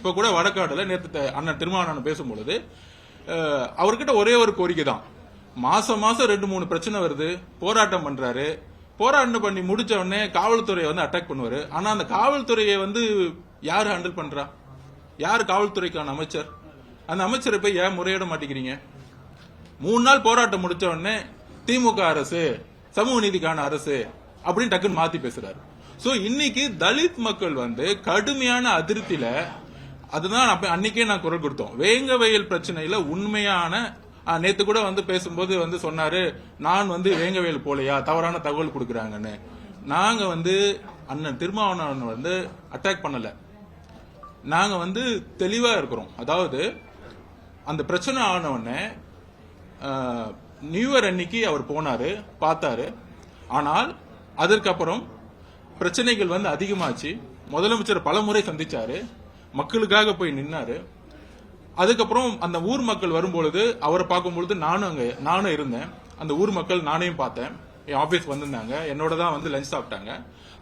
இப்ப கூட வடக்காடுல நேற்று அண்ணன் திருமாவளவன் பேசும்பொழுது அவர்கிட்ட ஒரே ஒரு கோரிக்கை தான். மாசம் 2-3 பிரச்சனை வருது, போராட்டம் பண்றாரு. போராட்டம் பண்ணி முடிச்ச உடனே காவல்துறையை வந்து அட்டாக் பண்ணுவாரு. ஆனா அந்த காவல்துறையை வந்து யாரு ஹேண்டில் பண்றா? யாரு காவல்துறைக்கான அமைச்சர்? அந்த அமைச்சரை போய் ஏன் முறையிட மாட்டேங்கிறீங்க? 3 நாள் போராட்டம் முடிச்ச உடனே திமுக அரசு சமூக நீதிக்கான அரசு அப்படின்னு டக்குன்னு மாத்தி பேசுறாரு. சோ இன்னைக்கு தலித் மக்கள் வந்து கடுமையான அதிருப்தியில, அதுதான் அன்னைக்கே நான் குரல் கொடுத்தோம். வேங்க வயல் பிரச்சனையில உண்மையான, நேத்து கூட வந்து பேசும்போது வந்து சொன்னாரு, நான் வந்து வேங்க வயல் போலையா, தவறான தகவல் கொடுக்கறாங்கன்னு. நாங்க வந்து அண்ணன் திருமாவளவன் வந்து அட்டாக் பண்ணல, நாங்க வந்து தெளிவா இருக்கிறோம். அதாவது அந்த பிரச்சனை ஆனவொடனே நியூ இயர் அன்னைக்கு அவர் போனாரு, பார்த்தாரு. ஆனால் அதற்கப்புறம் பிரச்சனைகள் வந்து அதிகமாச்சு. முதலமைச்சர் பலமுறை சந்திச்சாரு, மக்களுக்காக போய் நின்னாரு. அதுக்கப்புறம் அந்த ஊர் மக்கள் வரும்பொழுது அவரை பார்க்கும்பொழுது நானும் இருந்தேன். அந்த ஊர் மக்கள் நானையும் பார்த்தேன். என் ஆபீஸ் வந்திருந்தாங்க, என்னோட தான் வந்து லஞ்ச் சாப்பிட்டாங்க.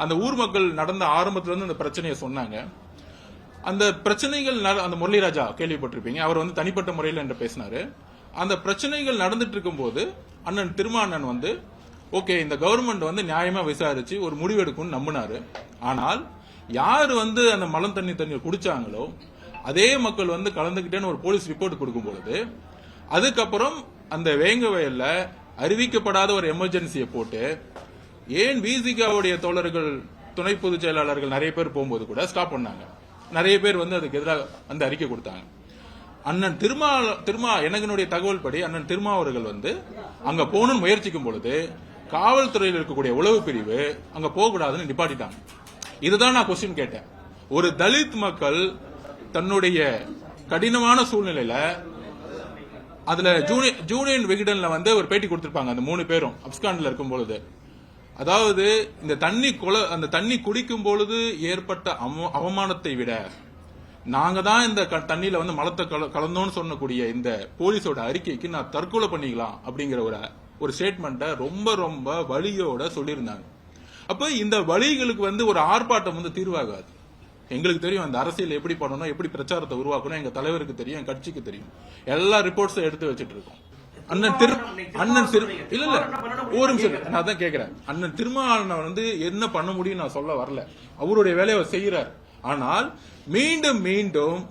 அந்த ஊர் மக்கள் நடந்த ஆரம்பத்துல இருந்து அந்த பிரச்சனையை சொன்னாங்க. அந்த பிரச்சனைகள் அந்த முரளிராஜா கேள்விப்பட்டிருப்பீங்க, அவர் வந்து தனிப்பட்ட முறையில் என்று பேசினாரு. அந்த பிரச்சனைகள் நடந்துட்டு இருக்கும் போது அண்ணன் திருமாவளவன் வந்து ஓகே, இந்த கவர்மெண்ட் வந்து நியாயமா விசாரிச்சு ஒரு முடிவெடுக்கும் நம்பினாரு. ஆனால் யாரு வந்து அந்த மலம் தண்ணீர் குடிச்சாங்களோ அதே மக்கள் வந்து கலந்துகிட்டேன்னு ஒரு போலீஸ் ரிப்போர்ட் கொடுக்கும் பொழுது, அதுக்கப்புறம் அந்த வேங்க வயல்ல அறிவிக்கப்படாத ஒரு எமர்ஜென்சியை போட்டு, ஏன் விசிகாவுடைய தோழர்கள் துணை பொதுச் செயலாளர்கள் நிறைய பேர் போகும்போது கூட ஸ்டாப் பண்ணாங்க. நிறைய பேர் வந்து அதுக்கு எதிராக அந்த அறிக்கை கொடுத்தாங்க. அண்ணன் எனக்கு தகவல் படி அண்ணன் திருமாவர்கள் வந்து அங்க போகணும்னு முயற்சிக்கும் பொழுது காவல்துறையில் இருக்கக்கூடிய உளவு பிரிவு அங்க போகக்கூடாதுன்னு நிப்பாட்டிட்டாங்க. இதுதான் நான் கொஸ்டின் கேட்டேன். ஒரு தலித் மக்கள் தன்னுடைய கடினமான சூழ்நிலையில, அதுல ஜூனியர் விகடன்ல வந்து ஒரு பேட்டி கொடுத்திருப்பாங்க, அந்த 3 பேரும் அப்ஸ்கான்ல இருக்கும் பொழுது. அதாவது இந்த அந்த தண்ணி குடிக்கும் பொழுது ஏற்பட்ட அவமானத்தை விட நாங்க தான் இந்த தண்ணியில வந்து மலத்தை கலந்தோன்னு சொல்லக்கூடிய இந்த போலீஸோட அறிக்கைக்கு நான் தற்கொலை பண்ணிக்கலாம் அப்படிங்கிற ஒரு ஸ்டேட்மெண்ட்டை ரொம்ப ரொம்ப வலியோட சொல்லியிருந்தாங்க. அப்ப இந்த வலிகளுக்கு வந்து ஒரு ஆர்ப்பாட்டம் வந்து தீர்வாகாது. எங்களுக்கு தெரியும் அந்த அரசியல் எப்படி பண்ணணும், எப்படி பிரச்சாரத்தை உருவாக்கணும், எங்க தலைவருக்கு தெரியும், என் கட்சிக்கு தெரியும். எல்லா ரிப்போர்ட்ஸும் எடுத்து வச்சிட்டு இருக்கோம். ஒரு நிமிஷம் நான் தான் கேட்கிறேன். அண்ணன் திருமாவளவன் வந்து என்ன பண்ண முடியும் நான் சொல்ல வரல, அவருடைய வேலையை அவர் செய்யறார். ஆனால் மீண்டும் மீண்டும்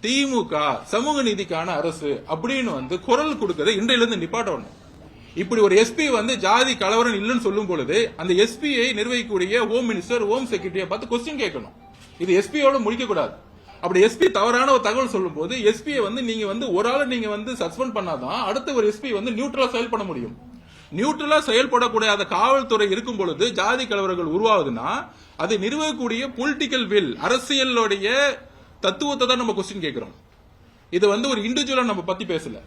திமுக சமூக நீதிக்கான அரசு அப்படின்னு வந்து குரல் கொடுக்கறதை இன்றையிலிருந்து நிப்பாட்டணும். இப்படி ஒரு எஸ்பி வந்து ஜாதி கலவரம் இல்லைன்னு சொல்லும் பொழுது அந்த எஸ்பியை நிர்வகிக்கக்கூடிய ஹோம் மினிஸ்டர், ஹோம் செக்ரட்டரியை பார்த்து கொஸ்டின் கேட்கணும். இது எஸ்பியோட முடிக்க கூடாது. அப்படி எஸ்பி தவறான ஒரு தகவல் சொல்லும் போது எஸ்பியை வந்து நீங்க வந்து ஒரு ஆளை நீங்க வந்து சஸ்பெண்ட் பண்ணாதான் அடுத்த ஒரு எஸ்பி வந்து நியூட்ரலா செயல்பட முடியும். நியூட்ரலா செயல்படக்கூடிய காவல்துறை இருக்கும் பொழுது ஜாதி கலவரங்கள் உருவாகுதுன்னா அதை நிறுவக்கூடிய பொலிட்டிக்கல் வில், அரசியலுடைய தத்துவத்தை தான் நம்ம கொஸ்டின் கேட்கிறோம். இது வந்து ஒரு இண்டிவிஜுவலா நம்ம பத்தி பேசல.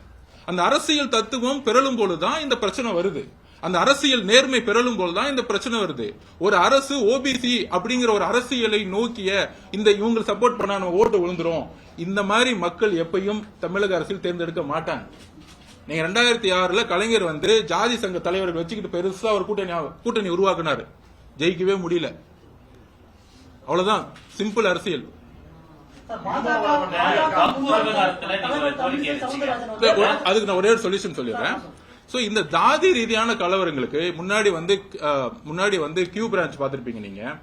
அந்த அரசியல் தத்துவம் பிறழும் பொழுதுதான் இந்த பிரச்சனை வருது. அந்த அரசியல் நேர்மை பிறழும் போதுதான் இந்த பிரச்சனை வருது. ஒரு அரசு ஓபிசி அப்படிங்கிற ஒரு அரசியலை நோக்கிய இந்த இவங்க சப்போர்ட் பண்ணா நம்ம ஓட்டு விழுந்துரும், இந்த மாதிரி மக்கள் எப்பயும் தமிழக அரசியல் தேர்ந்தெடுக்க மாட்டாங்க. நீங்க 2006 கலைஞர் வந்து ஜாதி சங்க தலைவர்கள் வச்சுக்கிட்டு பெருசா ஒரு கூட்டணி உருவாக்குனாரு, ஜெயிக்கவே முடியல. அவ்வளவுதான், சிம்பிள் அரசியல். அதுக்கு நான் ஒரே ஒரு சொல்யூஷன் சொல்லிடுறேன். இந்த ஜாதி ரீதியான கலவரங்களுக்கு முன்னாடி வந்து கியூ பிரான்ச் பாத்திருப்பீங்க. நீங்க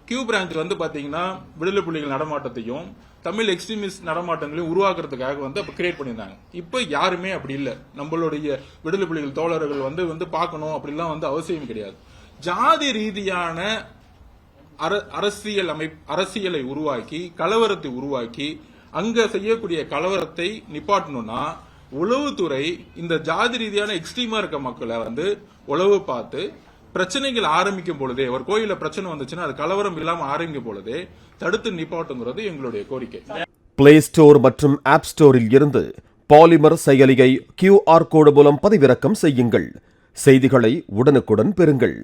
கியூ பிரான்ச் வந்து பாத்தீங்கன்னா விடுதலை புலிகள் நடமாட்டத்தையும் தமிழ் எக்ஸ்ட்ரீமிஸ்ட் நடமாட்டங்களையும் உருவாக்குறதுக்காக வந்து அப்ப கிரியேட் பண்ணியிருந்தாங்க. இப்ப யாருமே அப்படி இல்ல. நம்மளுடைய விடுதலை புலிகள் தோழர்கள் வந்து பார்க்கணும் அப்படிலாம் வந்து அவசியம் கிடையாது. ஜாதி ரீதியான அரசியலை உருவாக்கி கலவரத்தை உருவாக்கி அங்க செய்யக்கூடிய கலவரத்தை நிப்பாட்டணும்னா உளவுத்துறை இந்த ஜாதி ரீதியான எக்ஸ்ட்ரீமா இருக்க மக்களை வந்து உளவு பார்த்து பிரச்சனைகள் ஆரம்பிக்கும் பொழுதே, ஒரு கோயில பிரச்சனை வந்துச்சுன்னா அது கலவரம் இல்லாம ஆரம்பிக்கும் பொழுதே தடுத்து நிப்பாட்டுங்கிறது எங்களுடைய கோரிக்கை. பிளே ஸ்டோர் மற்றும் ஆப் ஸ்டோரில் இருந்து பாலிமர் செயலியை QR கோடு மூலம் பதிவிறக்கம் செய்யுங்கள். செய்திகளை உடனுக்குடன் பெறுங்கள்.